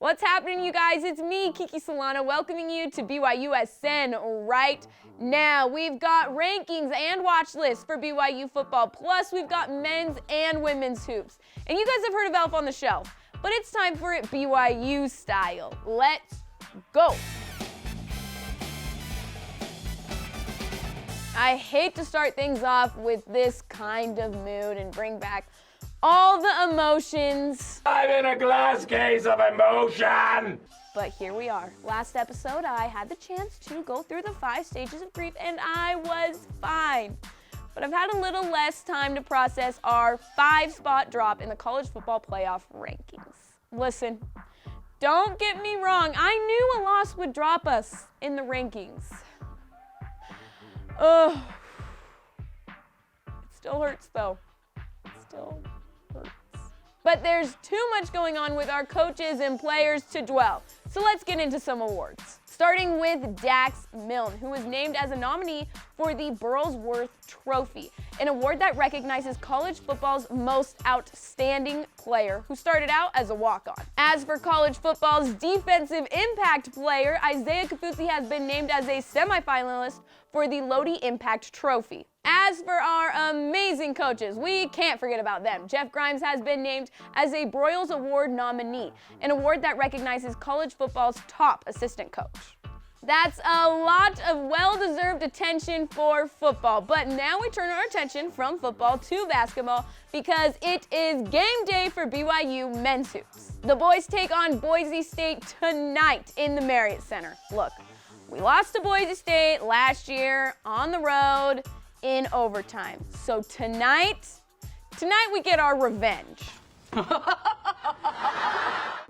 What's happening, you guys? It's me, Kiki Solano, welcoming you to BYUSN right now. We've got rankings and watch lists for BYU football, plus we've got men's and women's hoops. And you guys have heard of Elf on the Shelf, but it's time for it BYU style. Let's go. I hate to start things off with this kind of mood and bring back all the emotions. I'm in a glass case of emotion. But here we are. Last episode, I had the chance to go through the 5 stages of grief, and I was fine. But I've had a little less time to process our 5-spot drop in the college football playoff rankings. Listen, don't get me wrong. I knew a loss would drop us in the rankings. Ugh. It still hurts, though. It still hurts. But there's too much going on with our coaches and players to dwell. So let's get into some awards. Starting with Dax Milne, who was named as a nominee for the Burlsworth Trophy, an award that recognizes college football's most outstanding player who started out as a walk-on. As for college football's defensive impact player, Isaiah Kafusi has been named as a semifinalist for the Lodi Impact Trophy. As for our amazing coaches, we can't forget about them. Jeff Grimes has been named as a Broyles Award nominee, an award that recognizes college football's top assistant coach. That's a lot of well-deserved attention for football, but now we turn our attention from football to basketball because it is game day for BYU men's hoops. The boys take on Boise State tonight in the Marriott Center. Look, we lost to Boise State last year on the road in overtime. So tonight we get our revenge.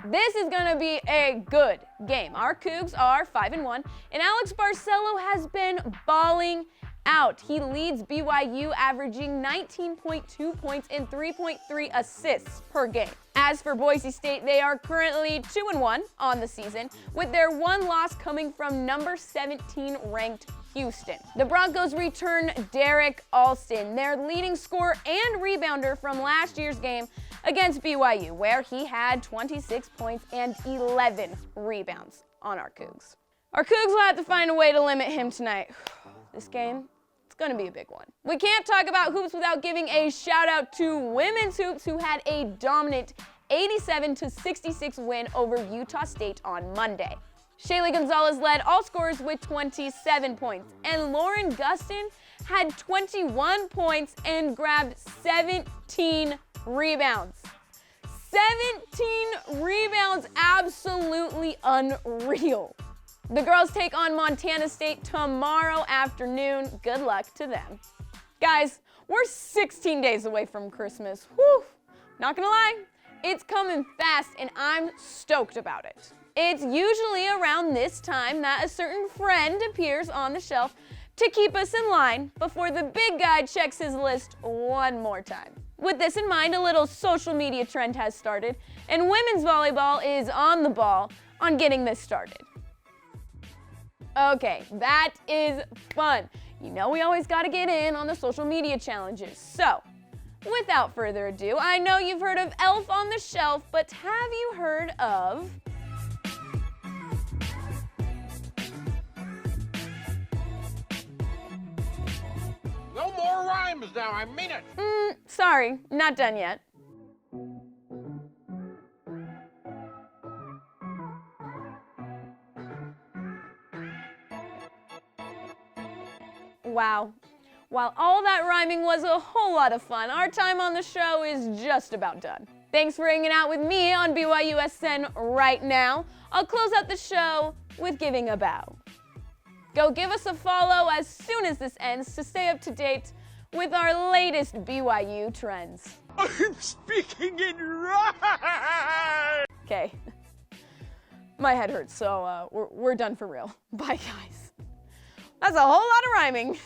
This is gonna be a good game. Our Cougs are 5-1, and Alex Barcelo has been balling out. He leads BYU, averaging 19.2 points and 3.3 assists per game. As for Boise State, they are currently 2-1 on the season, with their one loss coming from number 17 ranked Houston. The Broncos return Derek Alston, their leading scorer and rebounder from last year's game against BYU, where he had 26 points and 11 rebounds on our Cougs. Our Cougs will have to find a way to limit him tonight. This game, it's gonna be a big one. We can't talk about hoops without giving a shout out to women's hoops, who had a dominant 87-66 win over Utah State on Monday. Shaylee Gonzalez led all scorers with 27 points, and Lauren Gustin had 21 points and grabbed 17 rebounds. 17 rebounds, absolutely unreal. The girls take on Montana State tomorrow afternoon. Good luck to them. Guys, we're 16 days away from Christmas. Whew, not gonna lie, it's coming fast and I'm stoked about it. It's usually around this time that a certain friend appears on the shelf to keep us in line before the big guy checks his list one more time. With this in mind, a little social media trend has started, and women's volleyball is on the ball on getting this started. Okay, that is fun. You know we always gotta get in on the social media challenges. So, without further ado, I know you've heard of Elf on the Shelf, but have you heard of No more rhymes now, I mean it. Sorry, not done yet. Wow. While all that rhyming was a whole lot of fun, our time on the show is just about done. Thanks for hanging out with me on BYUSN right now. I'll close out the show with giving a bow. Go give us a follow as soon as this ends to stay up to date with our latest BYU trends. I'm speaking in rhyme. Okay, my head hurts, so we're done for real. Bye, guys. That's a whole lot of rhyming.